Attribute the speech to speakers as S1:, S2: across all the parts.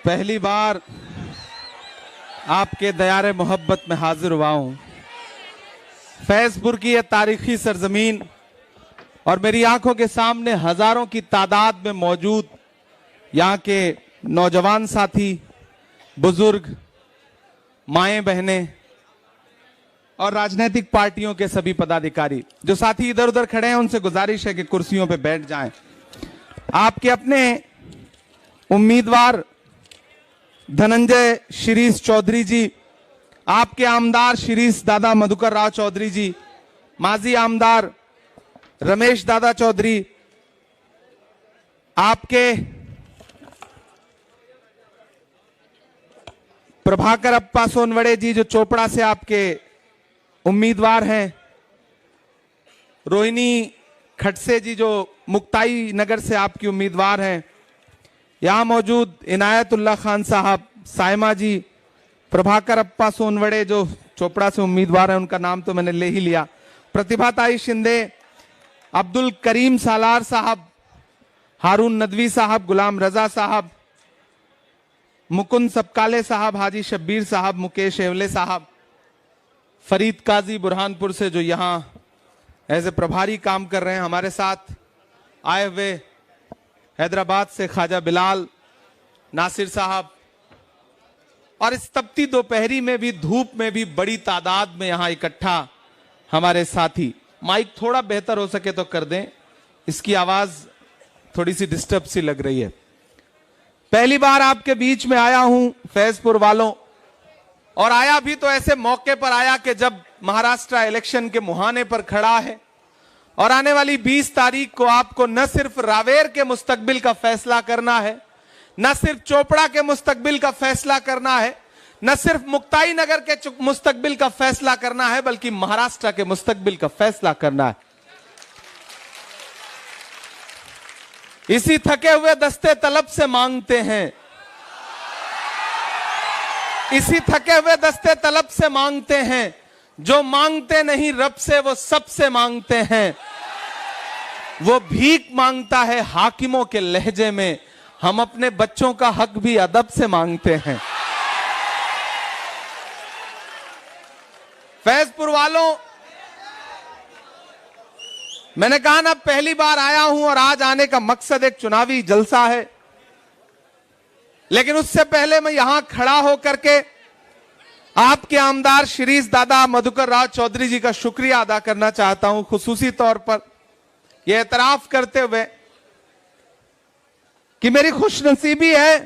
S1: पहली बार आपके दयारे मोहब्बत में हाजिर हुआ हूं। फैजपुर की यह तारीखी सरजमीन और मेरी आंखों के सामने हजारों की तादाद में मौजूद यहाँ के नौजवान साथी, बुजुर्ग, माएं बहनें और राजनीतिक पार्टियों के सभी पदाधिकारी। जो साथी इधर उधर खड़े हैं उनसे गुजारिश है कि कुर्सियों पे बैठ जाएं। आपके अपने उम्मीदवार धनंजय शिरीष चौधरी जी, आपके आमदार शिरीष दादा मधुकर राव चौधरी जी, माजी आमदार रमेश दादा चौधरी, आपके प्रभाकर अप्पा सोनवड़े जी जो चोपड़ा से आपके उम्मीदवार हैं, रोहिणी खड़से जी जो मुक्ताई नगर से आपकी उम्मीदवार हैं, यहां मौजूद इनायतुल्लाह खान साहब, साइमा जी, प्रभाकर अप्पा सोनवड़े जो चोपड़ा से उम्मीदवार हैं, उनका नाम तो मैंने ले ही लिया, प्रतिभाताई शिंदे, अब्दुल करीम सालार साहब, हारून नदवी साहब, गुलाम रजा साहब, मुकुंद सबकाले साहब, हाजी शब्बीर साहब, मुकेश एवले साहब, फरीद काजी बुरहानपुर से जो यहां एज ए प्रभारी काम कर रहे हैं, हमारे साथ आए हुए हैदराबाद से ख्वाजा बिलाल, नासिर साहब, और इस तपती दोपहरी में भी, धूप में भी बड़ी तादाद में यहां इकट्ठा हमारे साथी। माइक थोड़ा बेहतर हो सके तो कर दें, इसकी आवाज थोड़ी सी डिस्टर्ब सी लग रही है। पहली बार आपके बीच में आया हूं फैजपुर वालों, और आया भी तो ऐसे मौके पर आया कि जब महाराष्ट्र इलेक्शन के मुहाने पर खड़ा है और आने वाली 20 तारीख को आपको न सिर्फ रावेर के मुस्तकबिल का फैसला करना है, न सिर्फ चोपड़ा के मुस्तकबिल का फैसला करना है, न सिर्फ मुक्ताई नगर के मुस्तकबिल का फैसला करना है, बल्कि महाराष्ट्र के मुस्तकबिल का फैसला करना है। इसी थके हुए दस्ते तलब से मांगते हैं, इसी थके हुए दस्ते तलब से मांगते हैं, जो मांगते नहीं रब से वो सबसे मांगते हैं। वो भीख मांगता है हाकिमों के लहजे में, हम अपने बच्चों का हक भी अदब से मांगते हैं। फैजपुर वालों, मैंने कहा ना पहली बार आया हूं और आज आने का मकसद एक चुनावी जलसा है, लेकिन उससे पहले मैं यहां खड़ा होकर के आपके आमदार शिरीष दादा मधुकर राव चौधरी जी का शुक्रिया अदा करना चाहता हूं, खुसूसी तौर पर यह एतराफ करते हुए कि मेरी खुशनसीबी है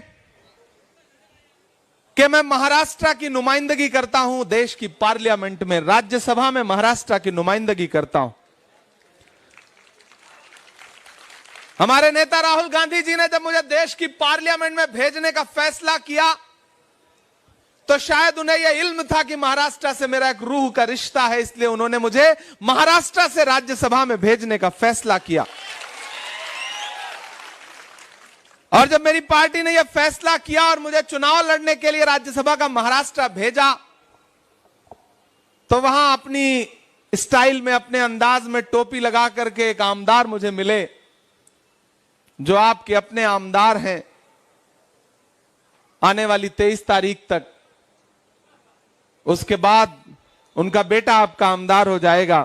S1: कि मैं महाराष्ट्र की नुमाइंदगी करता हूं देश की पार्लियामेंट में, राज्यसभा में महाराष्ट्र की नुमाइंदगी करता हूं। हमारे नेता राहुल गांधी जी ने जब मुझे देश की पार्लियामेंट में भेजने का फैसला किया तो शायद उन्हें यह इल्म था कि महाराष्ट्र से मेरा एक रूह का रिश्ता है, इसलिए उन्होंने मुझे महाराष्ट्र से राज्यसभा में भेजने का फैसला किया। और जब मेरी पार्टी ने यह फैसला किया और मुझे चुनाव लड़ने के लिए राज्यसभा का महाराष्ट्र भेजा, तो वहां अपनी स्टाइल में, अपने अंदाज में टोपी लगा करके एक आमदार मुझे मिले जो आपके अपने आमदार हैं। आने वाली 23 तारीख तक, उसके बाद उनका बेटा आपका आमदार हो जाएगा।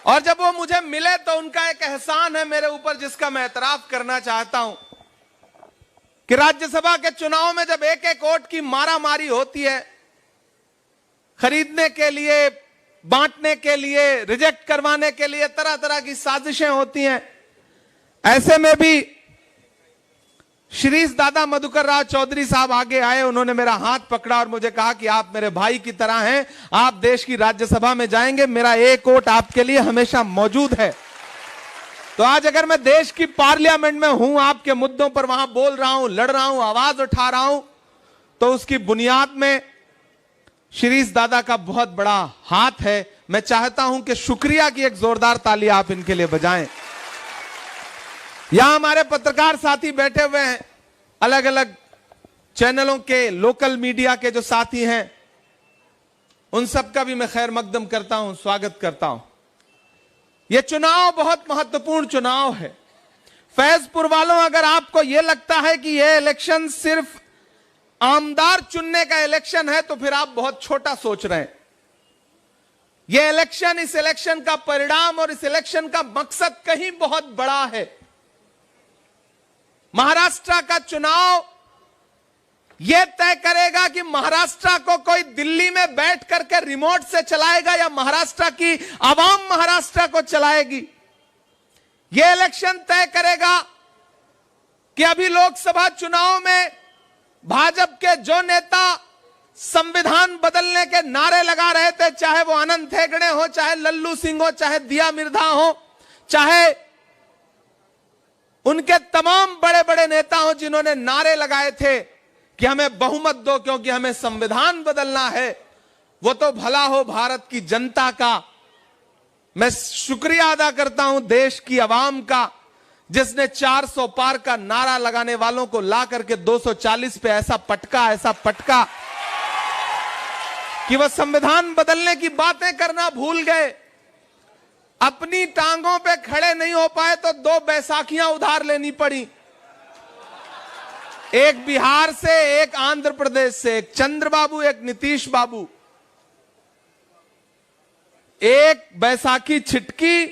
S1: और जब वो मुझे मिले तो उनका एक एहसान है मेरे ऊपर, जिसका मैं एतराफ करना चाहता हूं कि राज्यसभा के चुनाव में जब एक एक वोट की मारामारी होती है, खरीदने के लिए, बांटने के लिए, रिजेक्ट करवाने के लिए तरह तरह की साजिशें होती हैं, ऐसे में भी शिरीष दादा मधुकर राव चौधरी साहब आगे आए, उन्होंने मेरा हाथ पकड़ा और मुझे कहा कि आप मेरे भाई की तरह हैं, आप देश की राज्यसभा में जाएंगे, मेरा एक वोट आपके लिए हमेशा मौजूद है। तो आज अगर मैं देश की पार्लियामेंट में हूं, आपके मुद्दों पर वहां बोल रहा हूं, लड़ रहा हूं, आवाज उठा रहा हूं, तो उसकी बुनियाद में शिरीष दादा का बहुत बड़ा हाथ है। मैं चाहता हूं कि शुक्रिया की एक जोरदार ताली आप इनके लिए बजाएं। यहां हमारे पत्रकार साथी बैठे हुए हैं, अलग अलग चैनलों के, लोकल मीडिया के जो साथी हैं, उन सबका भी मैं खैर मकदम करता हूं, स्वागत करता हूं। यह चुनाव बहुत महत्वपूर्ण चुनाव है। फैजपुर वालों, अगर आपको यह लगता है कि यह इलेक्शन सिर्फ आमदार चुनने का इलेक्शन है तो फिर आप बहुत छोटा सोच रहे हैं। यह इलेक्शन, इस इलेक्शन का परिणाम और इस इलेक्शन का मकसद कहीं बहुत बड़ा है। महाराष्ट्र का चुनाव यह तय करेगा कि महाराष्ट्र को कोई दिल्ली में बैठ करके रिमोट से चलाएगा या महाराष्ट्र की आवाम महाराष्ट्र को चलाएगी। यह इलेक्शन तय करेगा कि अभी लोकसभा चुनाव में भाजपा के जो नेता संविधान बदलने के नारे लगा रहे थे, चाहे वो अनंत हेगड़े हो, चाहे लल्लू सिंह हो, चाहे दिया मिर्धा हो, चाहे उनके तमाम बड़े बड़े नेता हो जिन्होंने नारे लगाए थे कि हमें बहुमत दो क्योंकि हमें संविधान बदलना है, वो तो भला हो भारत की जनता का। मैं शुक्रिया अदा करता हूं देश की आवाम का, जिसने 400 पार का नारा लगाने वालों को ला करके 240 पे ऐसा पटका कि वह संविधान बदलने की बातें करना भूल गए। अपनी टांगों पे खड़े नहीं हो पाए तो 2 बैसाखियां उधार लेनी पड़ी, एक बिहार से, एक आंध्र प्रदेश से, एक चंद्रबाबू, एक नीतीश बाबू। एक बैसाखी छिटकी,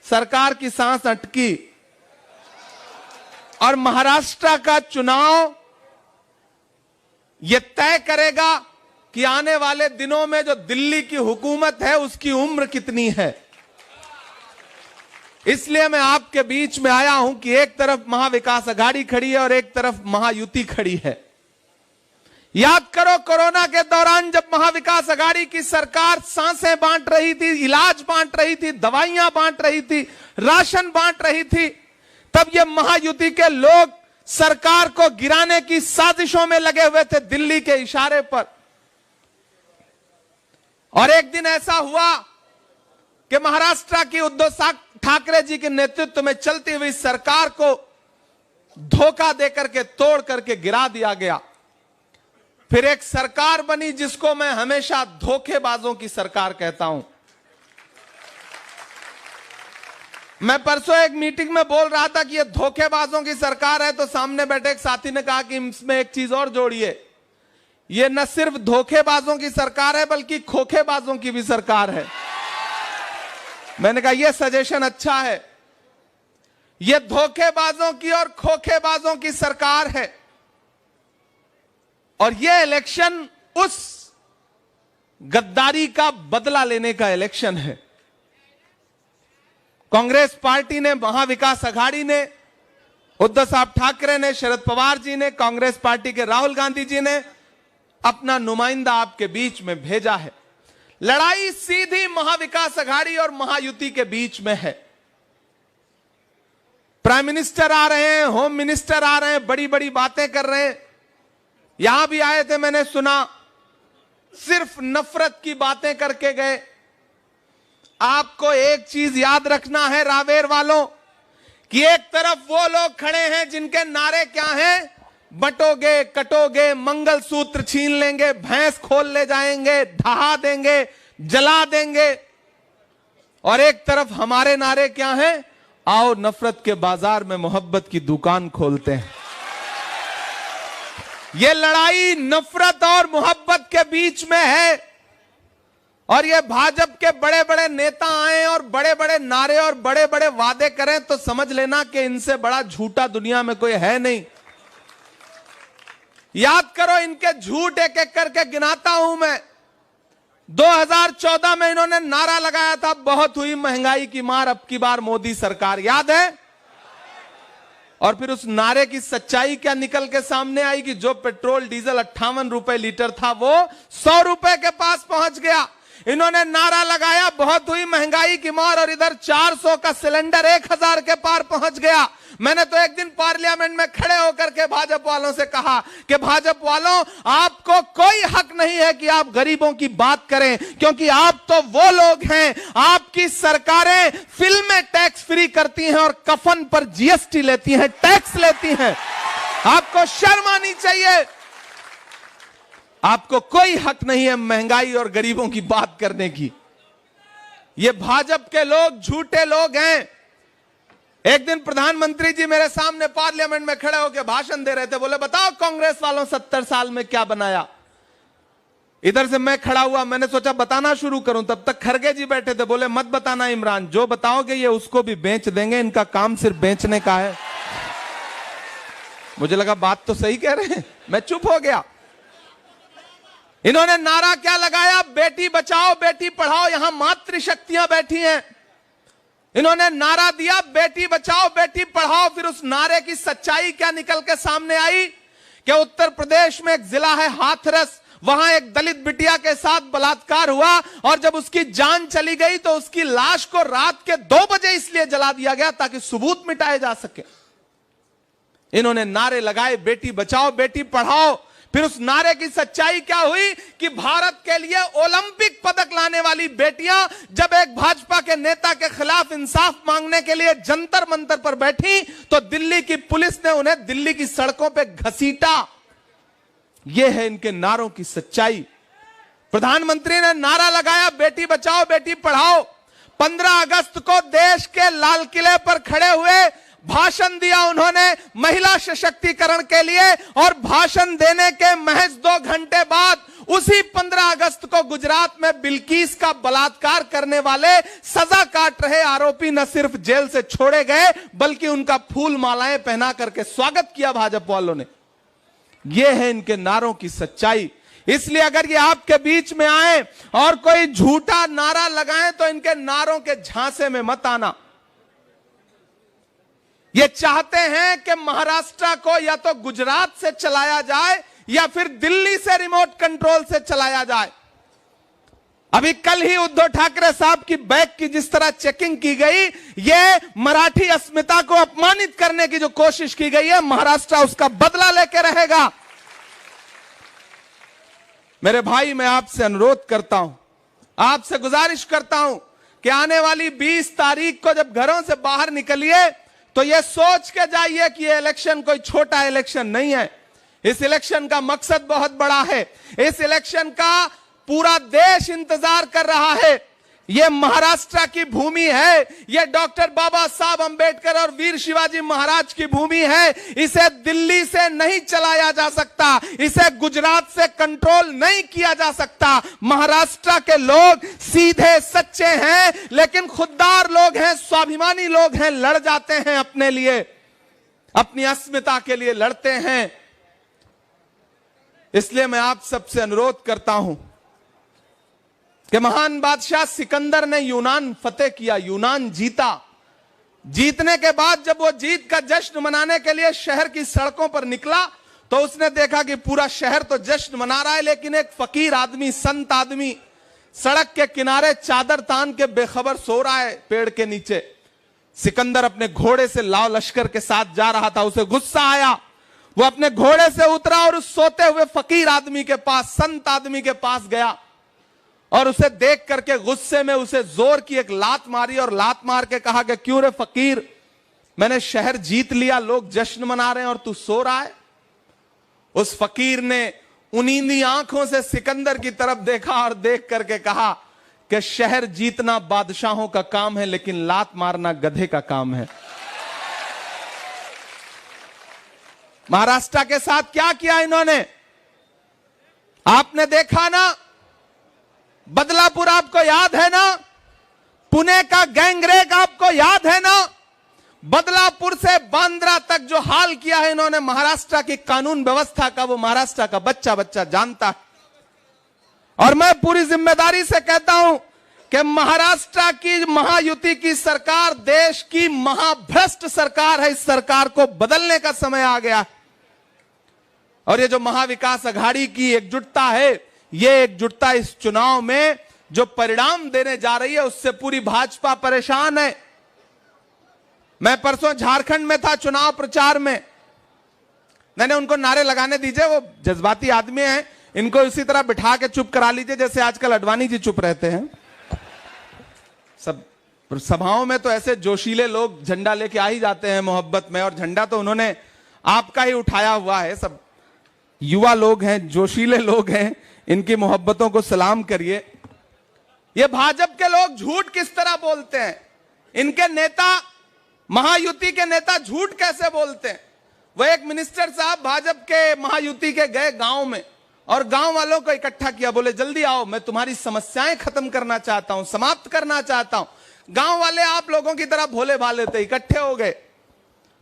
S1: सरकार की सांस अटकी। और महाराष्ट्र का चुनाव यह तय करेगा कि आने वाले दिनों में जो दिल्ली की हुकूमत है उसकी उम्र कितनी है। इसलिए मैं आपके बीच में आया हूं कि एक तरफ महाविकास आघाड़ी खड़ी है और एक तरफ महायुति खड़ी है। याद करो, कोरोना के दौरान जब महाविकास आघाड़ी की सरकार सांसें बांट रही थी, इलाज बांट रही थी, दवाइयां बांट रही थी, राशन बांट रही थी, तब ये महायुति के लोग सरकार को गिराने की साजिशों में लगे हुए थे दिल्ली के इशारे पर। और एक दिन ऐसा हुआ कि महाराष्ट्र की उद्धव ठाकरे जी के नेतृत्व में चलती हुई सरकार को धोखा देकर के, तोड़ करके गिरा दिया गया। फिर एक सरकार बनी जिसको मैं हमेशा धोखेबाजों की सरकार कहता हूं। मैं परसों एक मीटिंग में बोल रहा था कि यह धोखेबाजों की सरकार है, तो सामने बैठे एक साथी ने कहा कि इसमें एक चीज और जोड़िए, यह न सिर्फ धोखेबाजों की सरकार है बल्कि खोखेबाजों की भी सरकार है। मैंने कहा यह सजेशन अच्छा है। यह धोखेबाजों की और खोखेबाजों की सरकार है और यह इलेक्शन उस गद्दारी का बदला लेने का इलेक्शन है। कांग्रेस पार्टी ने, महाविकास आघाड़ी ने, उद्धव साहब ठाकरे ने, शरद पवार जी ने, कांग्रेस पार्टी के राहुल गांधी जी ने अपना नुमाइंदा आपके बीच में भेजा है। लड़ाई सीधी महाविकास आघाड़ी और महायुति के बीच में है। प्राइम मिनिस्टर आ रहे हैं, होम मिनिस्टर आ रहे हैं, बड़ी बड़ी बातें कर रहे हैं। यहां भी आए थे, मैंने सुना, सिर्फ नफरत की बातें करके गए। आपको एक चीज याद रखना है रावेर वालों, कि एक तरफ वो लोग खड़े हैं जिनके नारे क्या हैं, बटोगे, कटोगे, मंगलसूत्र छीन लेंगे, भैंस खोल ले जाएंगे, ढहा देंगे, जला देंगे। और एक तरफ हमारे नारे क्या हैं, आओ नफरत के बाजार में मोहब्बत की दुकान खोलते हैं। यह लड़ाई नफरत और मोहब्बत के बीच में है। और ये भाजपा के बड़े बड़े नेता आए और बड़े बड़े नारे और बड़े बड़े वादे करें तो समझ लेना कि इनसे बड़ा झूठा दुनिया में कोई है नहीं। याद करो, इनके झूठ एक एक करके गिनाता हूं मैं। 2014 में इन्होंने नारा लगाया था, बहुत हुई महंगाई की मार, अब की बार मोदी सरकार, याद है? और फिर उस नारे की सच्चाई क्या निकल के सामने आई कि जो पेट्रोल डीजल 58 रुपए लीटर था वो 100 रुपए के पास पहुंच गया। इन्होंने नारा लगाया बहुत हुई महंगाई की मार, और इधर 400 का सिलेंडर 1000 के पार पहुंच गया। मैंने तो एक दिन पार्लियामेंट में खड़े होकर के भाजपा वालों से कहा कि भाजपा वालों, आपको कोई हक नहीं है कि आप गरीबों की बात करें, क्योंकि आप तो वो लोग हैं, आपकी सरकारें फिल्में टैक्स फ्री करती हैं और कफन पर जीएसटी लेती हैं, टैक्स लेती हैं। आपको शर्म आनी चाहिए। आपको कोई हक नहीं है महंगाई और गरीबों की बात करने की। ये भाजपा के लोग झूठे लोग हैं। एक दिन प्रधानमंत्री जी मेरे सामने पार्लियामेंट में खड़े होकर भाषण दे रहे थे। बोले बताओ कांग्रेस वालों 70 साल में क्या बनाया। इधर से मैं खड़ा हुआ, मैंने सोचा बताना शुरू करूं, तब तक खरगे जी बैठे थे। बोले मत बताना इमरान, जो बताओगे ये उसको भी बेच देंगे, इनका काम सिर्फ बेचने का है। मुझे लगा बात तो सही कह रहे हैं, मैं चुप हो गया। इन्होंने नारा क्या लगाया, बेटी बचाओ बेटी पढ़ाओ, यहां मातृशक्तियां बैठी हैं। इन्होंने नारा दिया बेटी बचाओ बेटी पढ़ाओ, फिर उस नारे की सच्चाई क्या निकल के सामने आई कि उत्तर प्रदेश में एक जिला है हाथरस, वहां एक दलित बिटिया के साथ बलात्कार हुआ और जब उसकी जान चली गई तो उसकी लाश को रात के 2 बजे इसलिए जला दिया गया ताकि सबूत मिटाए जा सके। इन्होंने नारे लगाए बेटी बचाओ बेटी पढ़ाओ, फिर उस नारे की सच्चाई क्या हुई कि भारत के लिए ओलंपिक पदक लाने वाली बेटियां जब एक भाजपा के नेता के खिलाफ इंसाफ मांगने के लिए जंतर मंतर पर बैठी तो दिल्ली की पुलिस ने उन्हें दिल्ली की सड़कों पर घसीटा। यह है इनके नारों की सच्चाई। प्रधानमंत्री ने नारा लगाया बेटी बचाओ बेटी पढ़ाओ। 15 अगस्त को देश के लाल किले पर खड़े हुए भाषण दिया उन्होंने महिला सशक्तिकरण के लिए, और भाषण देने के महज 2 घंटे बाद उसी 15 अगस्त को गुजरात में बिल्किस का बलात्कार करने वाले सजा काट रहे आरोपी न सिर्फ जेल से छोड़े गए बल्कि उनका फूल मालाएं पहना करके स्वागत किया भाजपा वालों ने। यह है इनके नारों की सच्चाई। इसलिए अगर ये आपके बीच में आए और कोई झूठा नारा लगाएं तो इनके नारों के झांसे में मत आना। ये चाहते हैं कि महाराष्ट्र को या तो गुजरात से चलाया जाए या फिर दिल्ली से रिमोट कंट्रोल से चलाया जाए। अभी कल ही उद्धव ठाकरे साहब की बैग की जिस तरह चेकिंग की गई, ये मराठी अस्मिता को अपमानित करने की जो कोशिश की गई है, महाराष्ट्र उसका बदला लेके रहेगा। मेरे भाई, मैं आपसे अनुरोध करता हूं, आपसे गुजारिश करता हूं कि आने वाली 20 तारीख को जब घरों से बाहर निकलिए तो यह सोच के जाइए कि यह इलेक्शन कोई छोटा इलेक्शन नहीं है। इस इलेक्शन का मकसद बहुत बड़ा है। इस इलेक्शन का पूरा देश इंतजार कर रहा है। यह महाराष्ट्र की भूमि है, यह डॉक्टर बाबा साहब अंबेडकर और वीर शिवाजी महाराज की भूमि है। इसे दिल्ली से नहीं चलाया जा सकता, इसे गुजरात से कंट्रोल नहीं किया जा सकता। महाराष्ट्र के लोग सीधे सच्चे हैं, लेकिन खुददार लोग हैं, स्वाभिमानी लोग हैं, लड़ जाते हैं अपने लिए, अपनी अस्मिता के लिए लड़ते हैं। इसलिए मैं आप सबसे अनुरोध करता हूं कि महान बादशाह सिकंदर ने यूनान फतेह किया, यूनान जीता। जीतने के बाद जब वो जीत का जश्न मनाने के लिए शहर की सड़कों पर निकला तो उसने देखा कि पूरा शहर तो जश्न मना रहा है, लेकिन एक फकीर आदमी, संत आदमी सड़क के किनारे चादर तान के बेखबर सो रहा है पेड़ के नीचे। सिकंदर अपने घोड़े से लाव लश्कर के साथ जा रहा था, उसे गुस्सा आया। वो अपने घोड़े से उतरा और उस सोते हुए फकीर आदमी के पास, संत आदमी के पास गया और उसे देख करके गुस्से में उसे जोर की एक लात मारी और लात मार के कहा कि क्यों रे फकीर, मैंने शहर जीत लिया, लोग जश्न मना रहे हैं और तू सो रहा है। उस फकीर ने उनींदी आंखों से सिकंदर की तरफ देखा और देख करके कहा कि शहर जीतना बादशाहों का काम है, लेकिन लात मारना गधे का काम है। महाराष्ट्र के साथ क्या किया इन्होंने, आपने देखा ना। बदलापुर आपको याद है ना, पुणे का गैंगरेप आपको याद है ना। बदलापुर से बांद्रा तक जो हाल किया है इन्होंने महाराष्ट्र की कानून व्यवस्था का, वो महाराष्ट्र का बच्चा बच्चा जानता है। और मैं पूरी जिम्मेदारी से कहता हूं कि महाराष्ट्र की महायुति की सरकार देश की महाभ्रष्ट सरकार है। इस सरकार को बदलने का समय आ गया। और ये जो महाविकास अघाड़ी की एकजुटता है, ये एकजुटता इस चुनाव में जो परिणाम देने जा रही है उससे पूरी भाजपा परेशान है। मैं परसों झारखंड में था चुनाव प्रचार में, मैंने उनको नारे लगाने दीजिए, वो जज्बाती आदमी हैं, इनको इसी तरह बिठा के चुप करा लीजिए जैसे आजकल अडवाणी जी चुप रहते हैं। सब सभाओं में तो ऐसे जोशीले लोग झंडा लेके आ ही जाते हैं मोहब्बत में, और झंडा तो उन्होंने आपका ही उठाया हुआ है। सब युवा लोग हैं, जोशीले लोग हैं, इनकी मोहब्बतों को सलाम करिए। ये भाजपा के लोग झूठ किस तरह बोलते हैं। इनके नेता महायुति के नेता झूठ कैसे बोलते हैं। वो एक मिनिस्टर साहब भाजपा के महायुति के गए गांव में और गांव वालों को इकट्ठा किया, बोले जल्दी आओ, मैं तुम्हारी समस्याएं खत्म करना चाहता हूं, समाप्त करना चाहता हूं। गांव वाले आप लोगों की तरह भोले भाले थे, इकट्ठे हो गए।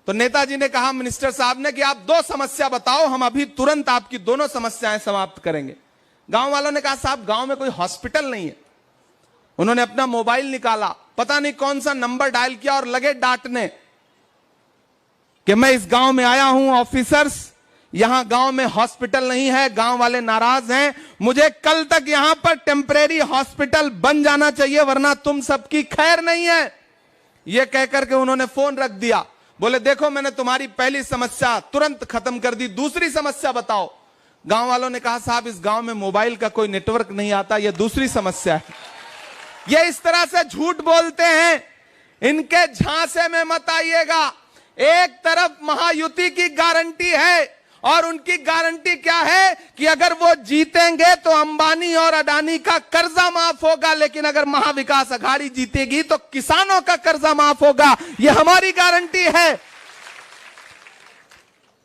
S1: तो नेताजी ने कहा मिनिस्टर साहब ने कि आप 2 समस्या बताओ, हम अभी तुरंत आपकी दोनों समस्याएं समाप्त करेंगे। गांव वालों ने कहा साहब गांव में कोई हॉस्पिटल नहीं है। उन्होंने अपना मोबाइल निकाला, पता नहीं कौन सा नंबर डायल किया और लगे डांटने कि मैं इस गांव में आया हूं ऑफिसर्स, यहां गांव में हॉस्पिटल नहीं है, गांव वाले नाराज हैं, मुझे कल तक यहां पर टेम्परेरी हॉस्पिटल बन जाना चाहिए वरना तुम सबकी खैर नहीं है। यह कहकर के उन्होंने फोन रख दिया। बोले देखो मैंने तुम्हारी पहली समस्या तुरंत खत्म कर दी, दूसरी समस्या बताओ। गांव वालों ने कहा साहब इस गांव में मोबाइल का कोई नेटवर्क नहीं आता, यह दूसरी समस्या है। ये इस तरह से झूठ बोलते हैं, इनके झांसे में मत आइएगा। एक तरफ महायुति की गारंटी है और उनकी गारंटी क्या है कि अगर वो जीतेंगे तो अंबानी और अडानी का कर्जा माफ होगा, लेकिन अगर महाविकास अघाड़ी जीतेगी तो किसानों का कर्जा माफ होगा। यह हमारी गारंटी है।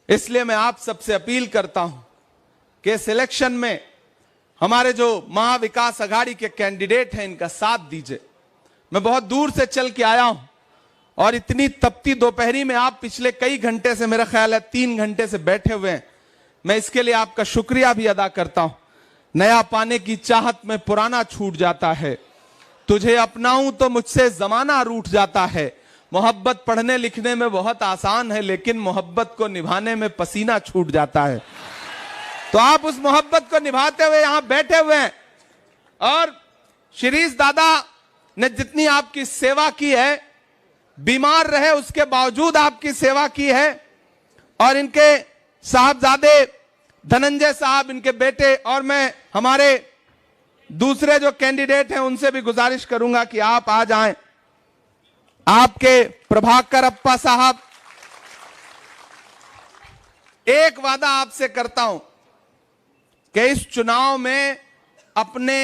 S1: इसलिए मैं आप सबसे अपील करता हूं कि इस इलेक्शन में हमारे जो महाविकास अघाड़ी के कैंडिडेट हैं इनका साथ दीजिए। मैं बहुत दूर से चल के आया हूं और इतनी तपती दोपहरी में आप पिछले कई घंटे से, मेरा ख्याल है 3 घंटे से बैठे हुए हैं। मैं इसके लिए आपका शुक्रिया भी अदा करता हूं। नया पाने की चाहत में पुराना छूट जाता है, तुझे अपनाऊं तो मुझसे जमाना रूठ जाता है। मोहब्बत पढ़ने लिखने में बहुत आसान है लेकिन मोहब्बत को निभाने में पसीना छूट जाता है। तो आप उस मोहब्बत को निभाते हुए यहां बैठे हुए हैं और शिरीष दादा ने जितनी आपकी सेवा की है, बीमार रहे उसके बावजूद आपकी सेवा की है, और इनके साहबजादे धनंजय साहब, इनके बेटे, और मैं हमारे दूसरे जो कैंडिडेट हैं उनसे भी गुजारिश करूंगा कि आप आ जाएं। आपके प्रभाकर अप्पा साहब, एक वादा आपसे करता हूं कि इस चुनाव में अपने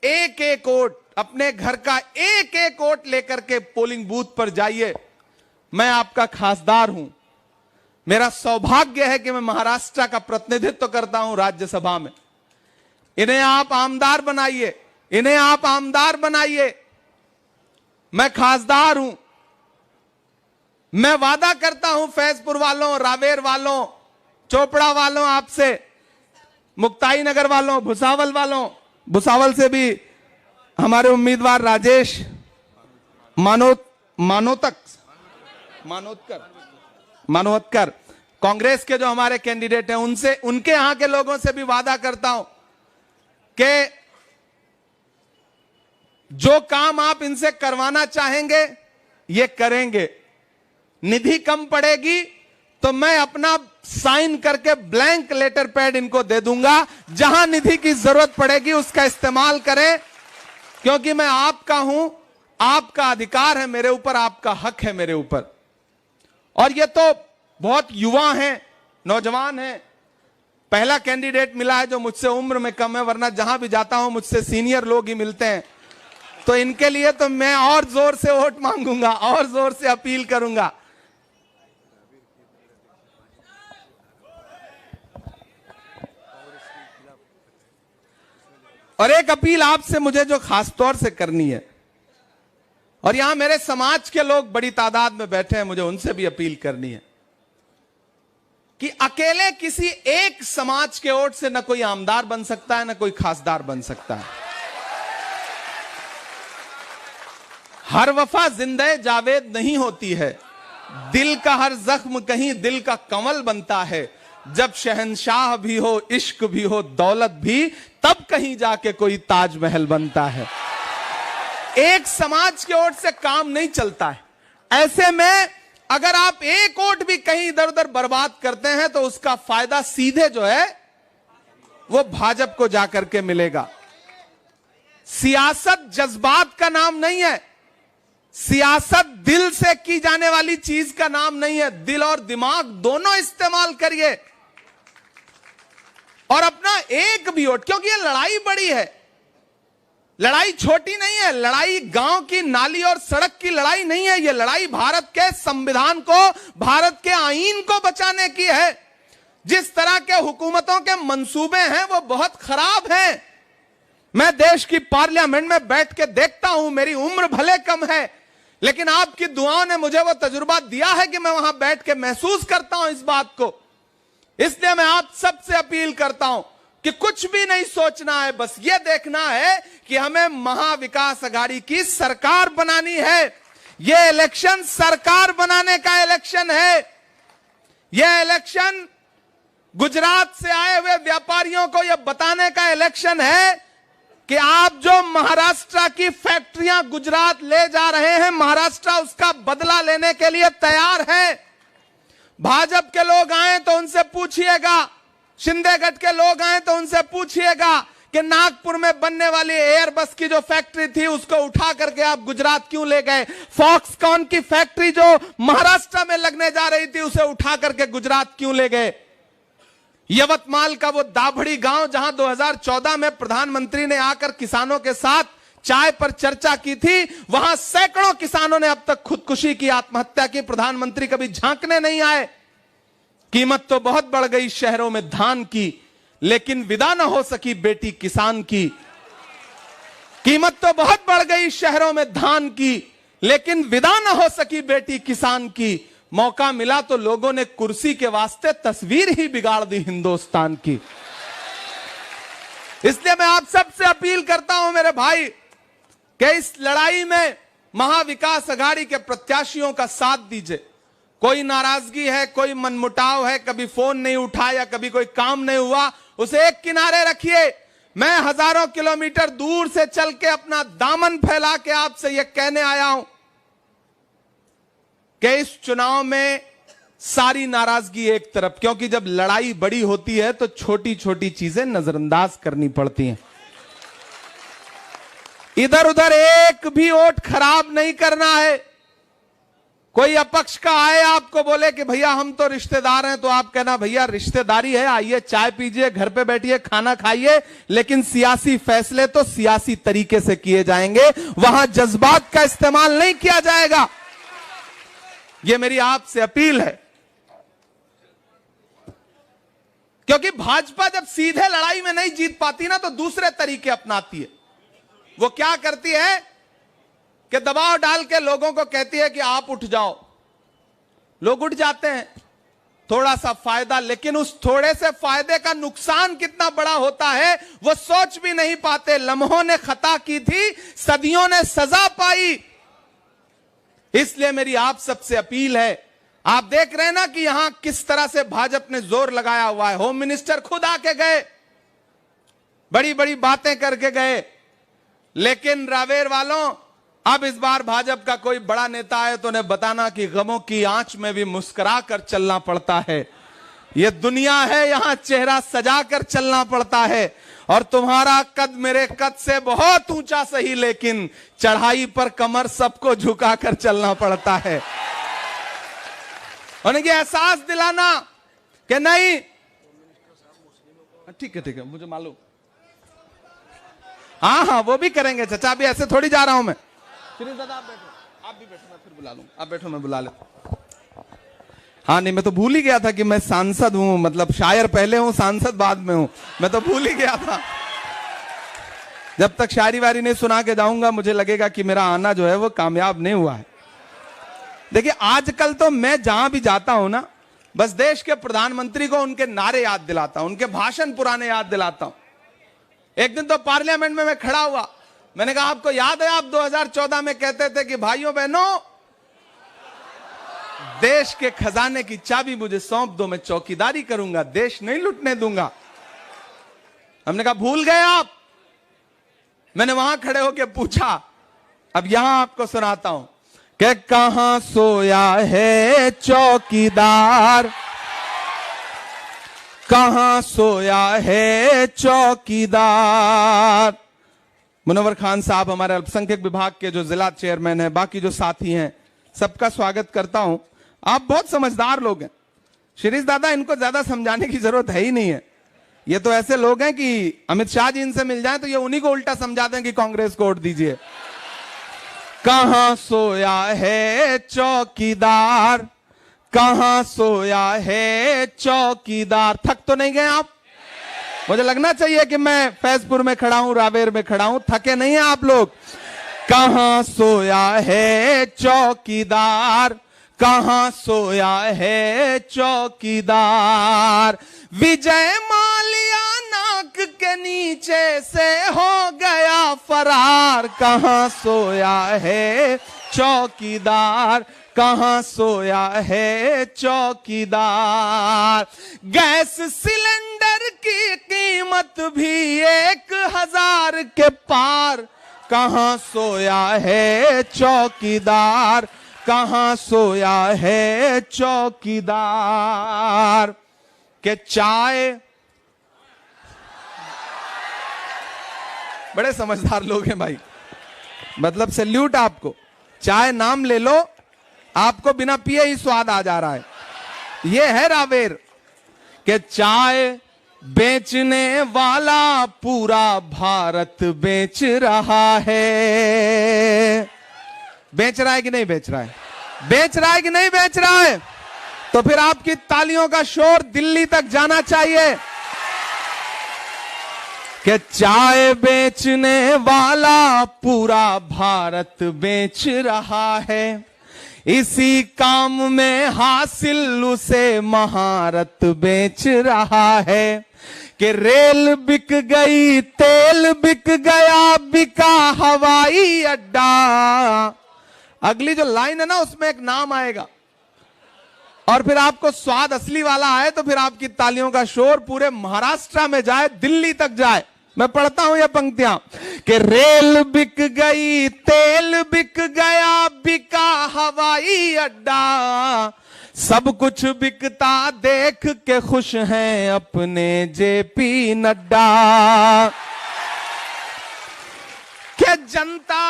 S1: एक वोट, अपने घर का एक वोट लेकर के पोलिंग बूथ पर जाइए। मैं आपका खासदार हूं। मेरा सौभाग्य है कि मैं महाराष्ट्र का प्रतिनिधित्व करता हूं राज्यसभा में। इन्हें आप आमदार बनाइए, इन्हें आप आमदार बनाइए। मैं खासदार हूं। मैं वादा करता हूं फैजपुर वालों, रावेर वालों, चोपड़ा वालों, आपसे, मुक्ताई नगर वालों, भुसावल वालों, भुसावल से भी हमारे उम्मीदवार राजेश मानोतकर, कांग्रेस के जो हमारे कैंडिडेट हैं उनसे, उनके यहां के लोगों से भी वादा करता हूं कि जो काम आप इनसे करवाना चाहेंगे ये करेंगे। निधि कम पड़ेगी तो मैं अपना साइन करके ब्लैंक लेटर पैड इनको दे दूंगा। जहां निधि की जरूरत पड़ेगी उसका इस्तेमाल करें, क्योंकि मैं आपका हूं, आपका अधिकार है मेरे ऊपर, आपका हक है मेरे ऊपर। और ये तो बहुत युवा हैं, नौजवान हैं। पहला कैंडिडेट मिला है जो मुझसे उम्र में कम है, वरना जहां भी जाता हूं मुझसे सीनियर लोग ही मिलते हैं। तो इनके लिए तो मैं और जोर से वोट मांगूंगा, और जोर से अपील करूंगा। और एक अपील आपसे मुझे जो खास तौर से करनी है, और यहां मेरे समाज के लोग बड़ी तादाद में बैठे हैं, मुझे उनसे भी अपील करनी है कि अकेले किसी एक समाज के वोट से न कोई आमदार बन सकता है, न कोई खासदार बन सकता है। हर वफा जिंदे जावेद नहीं होती है, दिल का हर जख्म कहीं दिल का कंवल बनता है। जब शहंशाह भी हो, इश्क भी हो, दौलत भी, तब कहीं जाके कोई ताजमहल बनता है। एक समाज के वोट से काम नहीं चलता है। ऐसे में अगर आप एक वोट भी कहीं इधर उधर बर्बाद करते हैं तो उसका फायदा सीधे जो है वो भाजपा को जाकर के मिलेगा। सियासत जज्बात का नाम नहीं है, सियासत दिल से की जाने वाली चीज का नाम नहीं है। दिल और दिमाग दोनों इस्तेमाल करिए और अपना एक भी वोट, क्योंकि ये लड़ाई बड़ी है। लड़ाई छोटी नहीं है, लड़ाई गांव की नाली और सड़क की लड़ाई नहीं है, यह लड़ाई भारत के संविधान को, भारत के आईन को बचाने की है। जिस तरह के हुकूमतों के मंसूबे हैं वो बहुत खराब हैं। मैं देश की पार्लियामेंट में बैठ के देखता हूं, मेरी उम्र भले कम है, लेकिन आपकी दुआओं ने मुझे वो तजुर्बा दिया है कि मैं वहां बैठ के महसूस करता हूं इस बात को। इसलिए मैं आप सबसे अपील करता हूं कि कुछ भी नहीं सोचना है, बस ये देखना है कि हमें महाविकास अघाड़ी की सरकार बनानी है। यह इलेक्शन सरकार बनाने का इलेक्शन है। यह इलेक्शन गुजरात से आए हुए व्यापारियों को यह बताने का इलेक्शन है कि आप जो महाराष्ट्र की फैक्ट्रियां गुजरात ले जा रहे हैं, महाराष्ट्र उसका बदला लेने के लिए तैयार है। भाजपा के लोग आए तो उनसे पूछिएगा, शिंदे गठ के लोग आए तो उनसे पूछिएगा कि नागपुर में बनने वाली एयरबस की जो फैक्ट्री थी उसको उठा करके आप गुजरात क्यों ले गए? फॉक्सकॉन की फैक्ट्री जो महाराष्ट्र में लगने जा रही थी उसे उठा करके गुजरात क्यों ले गए? यवतमाल का वो दाभड़ी गांव जहां 2014 में प्रधानमंत्री ने आकर किसानों के साथ चाय पर चर्चा की थी, वहां सैकड़ों किसानों ने अब तक खुदकुशी की, आत्महत्या की, प्रधानमंत्री कभी झांकने नहीं आए। कीमत तो बहुत बढ़ गई शहरों में धान की, लेकिन विदा न हो सकी बेटी किसान की। कीमत तो बहुत बढ़ गई शहरों में धान की, लेकिन विदा न हो सकी बेटी किसान की। मौका मिला तो लोगों ने कुर्सी के वास्ते तस्वीर ही बिगाड़ दी हिंदुस्तान की। इसलिए मैं आप सबसे अपील करता हूं मेरे भाई कि इस लड़ाई में महाविकास अघाड़ी के प्रत्याशियों का साथ दीजिए। कोई नाराजगी है, कोई मनमुटाव है, कभी फोन नहीं उठा या कभी कोई काम नहीं हुआ, उसे एक किनारे रखिए। मैं हजारों किलोमीटर दूर से चल के अपना दामन फैला के आपसे यह कहने आया हूं कि इस चुनाव में सारी नाराजगी एक तरफ, क्योंकि जब लड़ाई बड़ी होती है तो छोटी छोटी चीजें नजरअंदाज करनी पड़ती हैं। इधर उधर एक भी वोट खराब नहीं करना है। कोई अपक्ष का आए आपको बोले कि भैया हम तो रिश्तेदार हैं, तो आप कहना भैया रिश्तेदारी है, आइए चाय पीजिए, घर पे बैठिए, खाना खाइए, लेकिन सियासी फैसले तो सियासी तरीके से किए जाएंगे, वहां जज्बात का इस्तेमाल नहीं किया जाएगा। यह मेरी आपसे अपील है, क्योंकि भाजपा जब सीधे लड़ाई में नहीं जीत पाती ना तो दूसरे तरीके अपनाती है। वो क्या करती है कि दबाव डाल के लोगों को कहती है कि आप उठ जाओ। लोग उठ जाते हैं, थोड़ा सा फायदा, लेकिन उस थोड़े से फायदे का नुकसान कितना बड़ा होता है वो सोच भी नहीं पाते। लम्हों ने खता की थी, सदियों ने सजा पाई। इसलिए मेरी आप सबसे अपील है, आप देख रहे हैं ना कि यहां किस तरह से भाजपा ने जोर लगाया हुआ है। होम मिनिस्टर खुद आके गए, बड़ी बड़ी बातें करके गए, लेकिन रावेर वालों अब इस बार भाजपा का कोई बड़ा नेता है तो उन्हें बताना कि गमों की आंच में भी मुस्कुरा कर चलना पड़ता है। यह दुनिया है, यहां चेहरा सजा कर चलना पड़ता है। और तुम्हारा कद मेरे कद से बहुत ऊंचा सही, लेकिन चढ़ाई पर कमर सबको झुका कर चलना पड़ता है। उन्हें ये एहसास दिलाना कि नहीं, ठीक है मुझे मालूम, हाँ वो भी करेंगे चाचा, अभी ऐसे थोड़ी जा रहा हूं मैं। फिर दादा आप बैठो, आप भी बैठो, मैं फिर बुला लूं। आप बैठो, मैं बुला लेता। हाँ नहीं, मैं तो भूल ही गया था कि मैं सांसद हूं, मतलब शायर पहले हूं, सांसद बाद में हूं। मैं तो भूल ही गया था। जब तक शायरी वारी नहीं सुना के जाऊंगा मुझे लगेगा कि मेरा आना जो है वो कामयाब नहीं हुआ है। देखिए आजकल तो मैं जहां भी जाता हूं ना, बस देश के प्रधानमंत्री को उनके नारे याद दिलाता हूं, उनके भाषण पुराने याद दिलाता हूं। एक दिन तो पार्लियामेंट में मैं खड़ा हुआ, मैंने कहा आपको याद है आप 2014 में कहते थे कि भाइयों बहनों देश के खजाने की चाबी मुझे सौंप दो, मैं चौकीदारी करूंगा, देश नहीं लुटने दूंगा। हमने कहा भूल गए आप। मैंने वहां खड़े होकर पूछा, अब यहां आपको सुनाता हूं कि कहां सोया है चौकीदार, कहां सोया है चौकीदार। मुनव्वर खान साहब हमारे अल्पसंख्यक विभाग के जो जिला चेयरमैन हैं, बाकी जो साथी हैं, सबका स्वागत करता हूं। आप बहुत समझदार लोग हैं। शिरीष दादा, इनको ज्यादा समझाने की जरूरत है ही नहीं है, ये तो ऐसे लोग हैं कि अमित शाह जी इनसे मिल जाएं तो ये उन्हीं को उल्टा समझाते हैं कि कांग्रेस को वोट दीजिए। कहां सोया है चौकीदार, कहां सोया है चौकीदार। थक तो नहीं गए आप? मुझे लगना चाहिए कि मैं फैजपुर में खड़ा हूं, रावेर में खड़ा हूं, थके नहीं हैं आप लोग। कहां सोया है चौकीदार, कहां सोया है चौकीदार। विजय माल्या नाक के नीचे से हो गया फरार। कहां सोया है चौकीदार, कहां सोया है चौकीदार। गैस सिलेंडर की कीमत भी 1000 के पार। कहां सोया है चौकीदार, कहां सोया है चौकीदार। के चाय, बड़े समझदार लोग हैं भाई, मतलब सैल्यूट आपको। चाय नाम ले लो, आपको बिना पिए ही स्वाद आ जा रहा है। ये है रावेर के चाय बेचने वाला पूरा भारत बेच रहा है। बेच रहा है कि नहीं बेच रहा है? बेच रहा है कि नहीं बेच रहा है? तो फिर आपकी तालियों का शोर दिल्ली तक जाना चाहिए कि चाय बेचने वाला पूरा भारत बेच रहा है। इसी काम में हासिल उसे महारत बेच रहा है। कि रेल बिक गई, तेल बिक गया, बिका हवाई अड्डा। अगली जो लाइन है ना उसमें एक नाम आएगा और फिर आपको स्वाद असली वाला आए तो फिर आपकी तालियों का शोर पूरे महाराष्ट्र में जाए, दिल्ली तक जाए। मैं पढ़ता हूं ये पंक्तियां कि रेल बिक गई, तेल बिक गया, बिका हवाई अड्डा। सब कुछ बिकता देख के खुश हैं अपने जेपी नड्डा। क्या जनता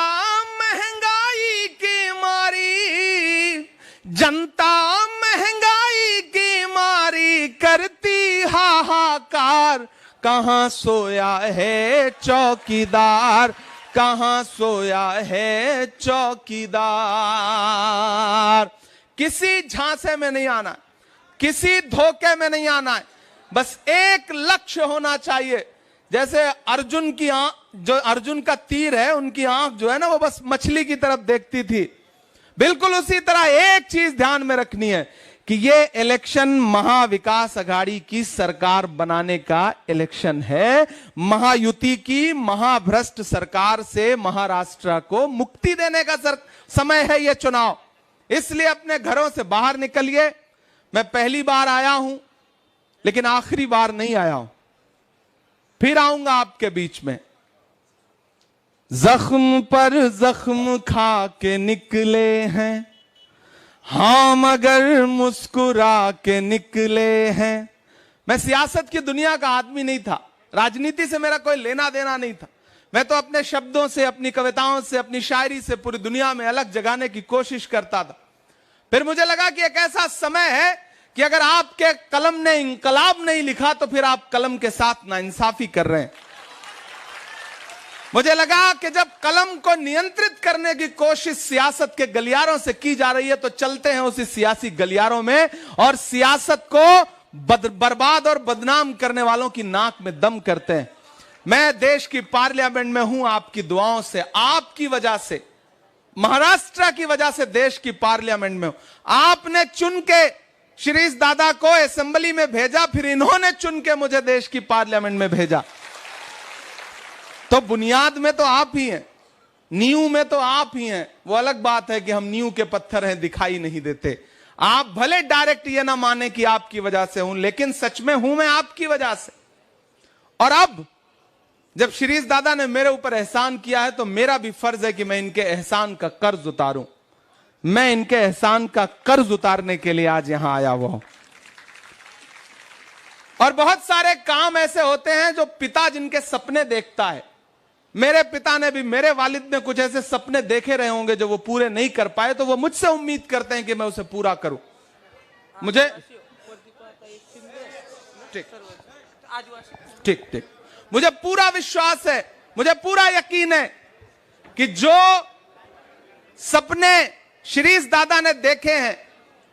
S1: महंगाई की मारी, जनता महंगाई की मारी करती हाहाकार। कहां सोया है चौकीदार, कहां सोया है चौकीदार। किसी झांसे में नहीं आना, किसी धोखे में नहीं आना है, बस एक लक्ष्य होना चाहिए। जैसे अर्जुन की आंख, जो अर्जुन का तीर है, उनकी आंख जो है ना वो बस मछली की तरफ देखती थी। बिल्कुल उसी तरह एक चीज ध्यान में रखनी है कि ये इलेक्शन महाविकास अघाड़ी की सरकार बनाने का इलेक्शन है। महायुति की महाभ्रष्ट सरकार से महाराष्ट्र को मुक्ति देने का समय है ये चुनाव। इसलिए अपने घरों से बाहर निकलिए। मैं पहली बार आया हूं लेकिन आखिरी बार नहीं आया हूं, फिर आऊंगा आपके बीच में। जख्म पर जख्म खा के निकले हैं हम, अगर मुस्कुरा के निकले हैं। मैं सियासत की दुनिया का आदमी नहीं था, राजनीति से मेरा कोई लेना देना नहीं था। मैं तो अपने शब्दों से, अपनी कविताओं से, अपनी शायरी से पूरी दुनिया में अलग जगाने की कोशिश करता था। फिर मुझे लगा कि एक ऐसा समय है कि अगर आपके कलम ने इंकलाब नहीं लिखा तो फिर आप कलम के साथ नाइंसाफी कर रहे हैं। मुझे लगा कि जब कलम को नियंत्रित करने की कोशिश सियासत के गलियारों से की जा रही है तो चलते हैं उसी सियासी गलियारों में और सियासत को बर्बाद और बदनाम करने वालों की नाक में दम करते हैं। मैं देश की पार्लियामेंट में हूं आपकी दुआओं से, आपकी वजह से, महाराष्ट्र की वजह से देश की पार्लियामेंट में हूं। आपने चुन के शिरीष दादा को असेंबली में भेजा, फिर इन्होंने चुन के मुझे देश की पार्लियामेंट में भेजा। तो बुनियाद में तो आप ही हैं, नींव में तो आप ही हैं। वो अलग बात है कि हम नींव के पत्थर हैं, दिखाई नहीं देते। आप भले डायरेक्ट ये ना माने कि आपकी वजह से हूं, लेकिन सच में हूं मैं आपकी वजह से। और अब जब शिरीष दादा ने मेरे ऊपर एहसान किया है तो मेरा भी फर्ज है कि मैं इनके एहसान का कर्ज उतारूं। मैं इनके एहसान का कर्ज उतारने के लिए आज यहां आया हुआ हूं। और बहुत सारे काम ऐसे होते हैं जो पिता जिनके सपने देखता है। मेरे पिता ने भी, मेरे वालिद ने कुछ ऐसे सपने देखे रहे होंगे जो वो पूरे नहीं कर पाए, तो वो मुझसे उम्मीद करते हैं कि मैं उसे पूरा करूं। मुझे ठीक ठीक ठीक, मुझे पूरा विश्वास है, मुझे पूरा यकीन है कि जो सपने शिरीष दादा ने देखे हैं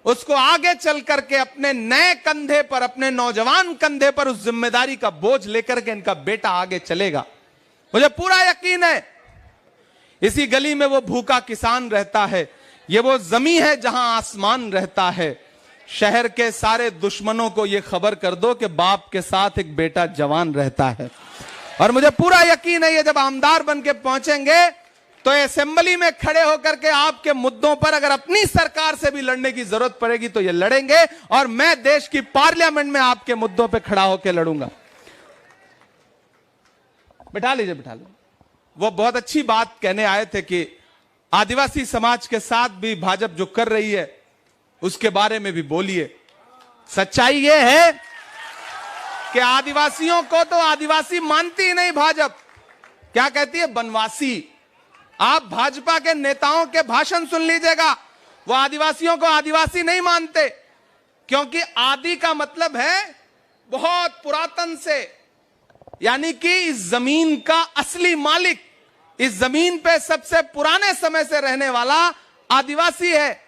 S1: उसको आगे चल करके अपने नए कंधे पर, अपने नौजवान कंधे पर उस जिम्मेदारी का बोझ लेकर के इनका बेटा आगे चलेगा। मुझे पूरा यकीन है। इसी गली में वो भूखा किसान रहता है, ये वो जमीन है जहां आसमान रहता है। शहर के सारे दुश्मनों को ये खबर कर दो कि बाप के साथ एक बेटा जवान रहता है। और मुझे पूरा यकीन है ये जब आमदार बन के पहुंचेंगे तो असेंबली में खड़े होकर के आपके मुद्दों पर अगर अपनी सरकार से भी लड़ने की जरूरत पड़ेगी तो ये लड़ेंगे, और मैं देश की पार्लियामेंट में आपके मुद्दों पे खड़ा होकर लड़ूंगा। बिठा लीजिए, बिठा लीजिए। वो बहुत अच्छी बात कहने आए थे कि आदिवासी समाज के साथ भी भाजपा जो कर रही है उसके बारे में भी बोलिए। सच्चाई ये है कि आदिवासियों को तो आदिवासी मानती ही नहीं भाजपा, क्या कहती है, बनवासी। आप भाजपा के नेताओं के भाषण सुन लीजिएगा, वो आदिवासियों को आदिवासी नहीं मानते, क्योंकि आदि का मतलब है बहुत पुरातन से, यानी कि इस जमीन का असली मालिक, इस जमीन पे सबसे पुराने समय से रहने वाला आदिवासी है।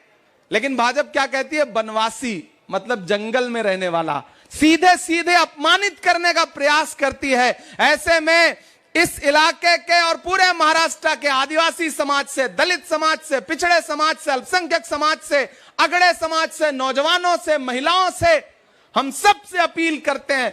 S1: लेकिन भाजपा क्या कहती है, बनवासी, मतलब जंगल में रहने वाला। सीधे सीधे अपमानित करने का प्रयास करती है। ऐसे में इस इलाके के और पूरे महाराष्ट्र के आदिवासी समाज से, दलित समाज से, पिछड़े समाज से, अल्पसंख्यक समाज से, अगड़े समाज से, नौजवानों से, महिलाओं से हम सब से अपील करते हैं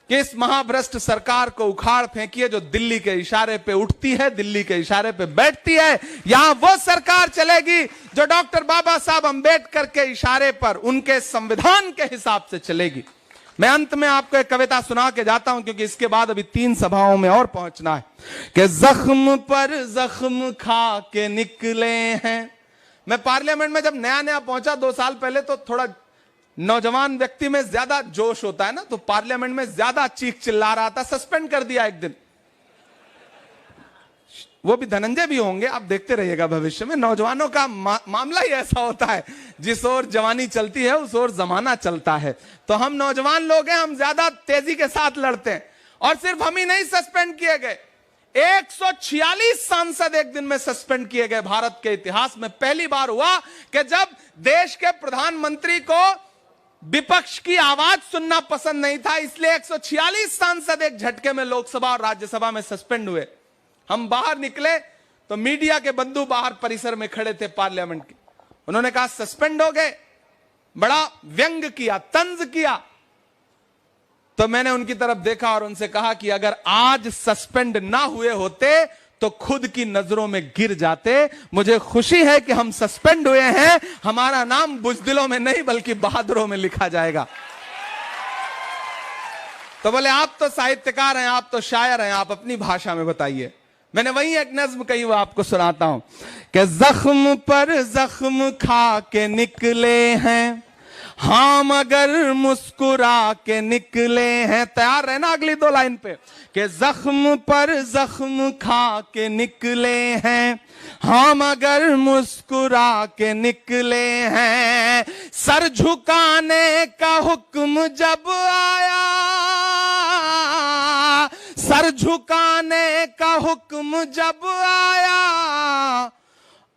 S1: कि इस महाभ्रष्ट सरकार को उखाड़ फेंकिए जो दिल्ली के इशारे पे उठती है, दिल्ली के इशारे पे बैठती है। यहां वो सरकार चलेगी जो डॉक्टर बाबा साहब अंबेडकर के इशारे पर, उनके संविधान के हिसाब से चलेगी। मैं अंत में आपको एक कविता सुना के जाता हूं, क्योंकि इसके बाद अभी 3 सभाओं में और पहुंचना है। कि जख्म पर जख्म खा के निकले हैं। मैं पार्लियामेंट में जब नया नया पहुंचा 2 साल पहले, तो थोड़ा नौजवान व्यक्ति में ज्यादा जोश होता है ना, तो पार्लियामेंट में ज्यादा चीख चिल्ला रहा था। सस्पेंड कर दिया एक दिन। वो भी धनंजय भी होंगे, आप देखते रहिएगा भविष्य में। नौजवानों का मामला ही ऐसा होता है, जिस ओर जवानी चलती है उस ओर जमाना चलता है। तो हम नौजवान लोग हैं, हम ज्यादा तेजी के साथ लड़ते हैं। और सिर्फ हम ही नहीं सस्पेंड किए गए, 146 सांसद एक दिन में सस्पेंड किए गए। भारत के इतिहास में पहली बार हुआ कि जब देश के प्रधानमंत्री को विपक्ष की आवाज सुनना पसंद नहीं था, इसलिए 146 सांसद एक झटके में लोकसभा और राज्यसभा में सस्पेंड हुए। हम बाहर निकले तो मीडिया के बंधु बाहर परिसर में खड़े थे पार्लियामेंट के। उन्होंने कहा सस्पेंड हो गए, बड़ा व्यंग किया, तंज किया। तो मैंने उनकी तरफ देखा और उनसे कहा कि अगर आज सस्पेंड ना हुए होते तो खुद की नजरों में गिर जाते। मुझे खुशी है कि हम सस्पेंड हुए हैं, हमारा नाम बुजदिलों में नहीं बल्कि बहादुरों में लिखा जाएगा। तो बोले आप तो साहित्यकार हैं, आप तो शायर हैं, आप अपनी भाषा में बताइए। मैंने वही एक नज्म कही, वो आपको सुनाता हूं कि जख्म पर जख्म खा के निकले हैं, हाँ मगर मुस्कुरा के निकले हैं। तैयार रहना अगली 2 लाइन पे। कि जख्म पर जख्म खा के निकले हैं, हाँ मगर मुस्कुरा के निकले हैं। सर झुकाने का हुक्म जब आया, सर झुकाने का हुक्म जब आया,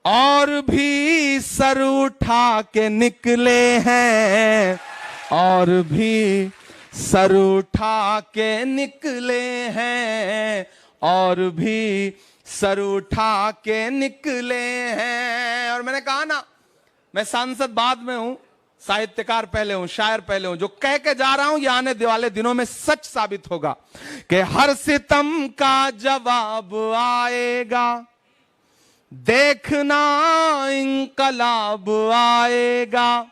S1: और भी सर उठा के निकले हैं, और भी सर उठा के निकले हैं, और भी सर उठा के निकले हैं। और मैंने कहा ना, मैं सांसद बाद में हूं, साहित्यकार पहले हूं, शायर पहले हूं। जो कह के जा रहा हूं ये आने वाले दिनों में सच साबित होगा कि हर सितम का जवाब आएगा, देखना इंकलाब आएगा।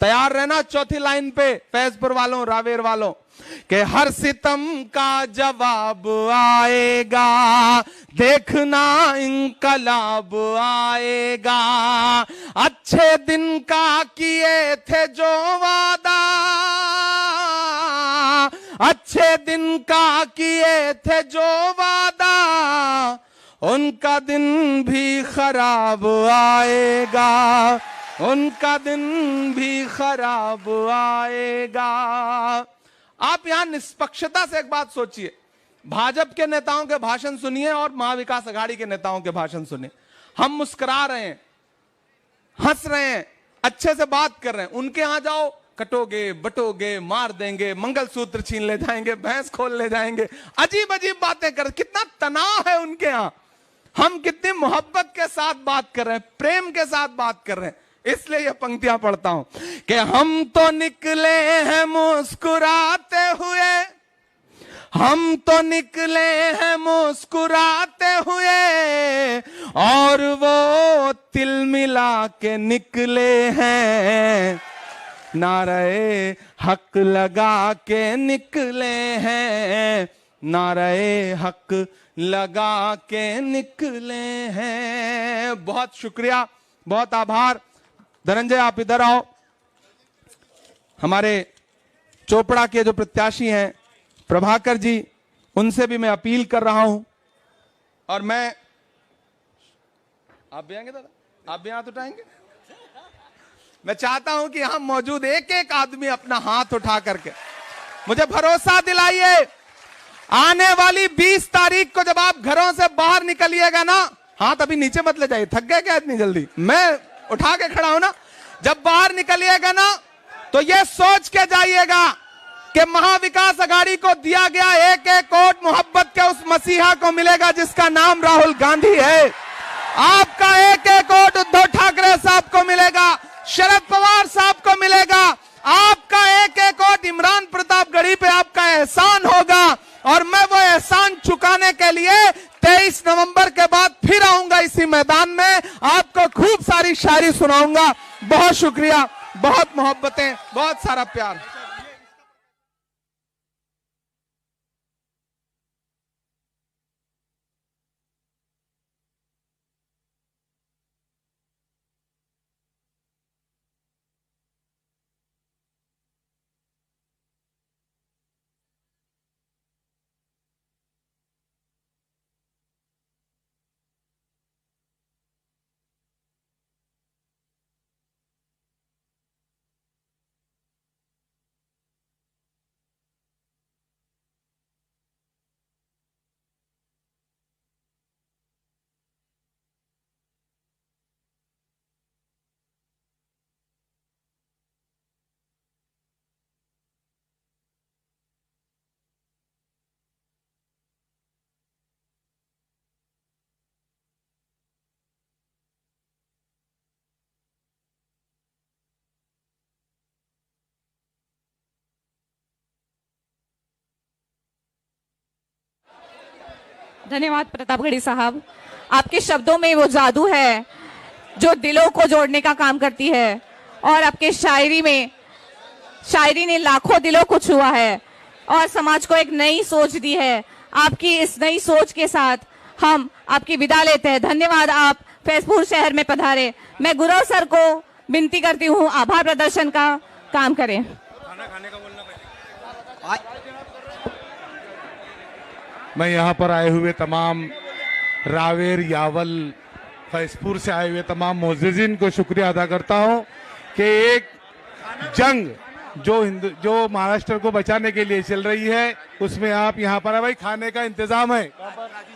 S1: तैयार रहना चौथी लाइन पे, फैजपुर वालों, रावेर वालों। कि हर सितम का जवाब आएगा, देखना इंकलाब आएगा। अच्छे दिन का किए थे जो वादा, अच्छे दिन का किए थे जो वादा, उनका दिन भी खराब आएगा, उनका दिन भी खराब आएगा। आप यहां निष्पक्षता से एक बात सोचिए, भाजपा के नेताओं के भाषण सुनिए और महाविकास अघाड़ी के नेताओं के भाषण सुनिए। हम मुस्कुरा रहे हैं, हंस रहे हैं, अच्छे से बात कर रहे हैं। उनके यहां जाओ, कटोगे, बटोगे, मार देंगे, मंगलसूत्र छीन ले जाएंगे, भैंस खोल ले जाएंगे, अजीब अजीब बातें कर। कितना तनाव है उनके यहां। हम कितनी मोहब्बत के साथ बात कर रहे हैं, प्रेम के साथ बात कर रहे हैं। इसलिए ये पंक्तियां पढ़ता हूं कि हम तो निकले हैं मुस्कुराते हुए, हम तो निकले हैं मुस्कुराते हुए, और वो तिल मिला के निकले हैं, नारे हक लगा के निकले हैं, नारे हक लगा के निकले हैं। बहुत शुक्रिया, बहुत आभार। धनंजय आप इधर आओ। हमारे चोपड़ा के जो प्रत्याशी हैं प्रभाकर जी, उनसे भी मैं अपील कर रहा हूं। और मैं, आप भी आएंगे दादा, आप भी हाथ उठाएंगे? मैं चाहता हूं कि यहां मौजूद एक एक आदमी अपना हाथ उठा करके मुझे भरोसा दिलाइए, आने वाली 20 तारीख को जब आप घरों से बाहर निकलिएगा ना, हाथ अभी नीचे मत ले जाइए, थक गए क्या इतनी जल्दी? मैं उठा के खड़ा हूं ना। जब बाहर निकलिएगा ना तो ये सोच के जाइएगा कि महाविकास अघाड़ी को दिया गया एक एक वोट मोहब्बत के उस मसीहा को मिलेगा जिसका नाम राहुल गांधी है। आपका एक एक वोट उद्धव ठाकरे साहब को मिलेगा, शरद पवार साहब को मिलेगा। आपका एक एक वोट इमरान प्रतापगढ़ी पे आपका एहसान होगा, और मैं वो एहसान चुकाने के लिए 23 नवंबर के बाद फिर आऊंगा इसी मैदान में, आपको खूब सारी शायरी सुनाऊंगा। बहुत शुक्रिया, बहुत मोहब्बतें, बहुत सारा प्यार।
S2: धन्यवाद प्रतापगढ़ी साहब। आपके शब्दों में वो जादू है जो दिलों को जोड़ने का काम करती है, और आपके शायरी ने लाखों दिलों को छुआ है और समाज को एक नई सोच दी है। आपकी इस नई सोच के साथ हम आपकी विदा लेते हैं। धन्यवाद, आप फैजपुर शहर में पधारे। मैं गुरु सर को विनती करती हूँ आभार प्रदर्शन का काम करें।
S3: खाने का बोलना पहले। मैं यहाँ पर आए हुए तमाम रावेर, यावल, फैजपुर से आए हुए तमाम मोअज़्ज़िज़ीन को शुक्रिया अदा करता हूँ कि एक जंग जो महाराष्ट्र को बचाने के लिए चल रही है, उसमें आप यहाँ पर भाई खाने का इंतजाम है।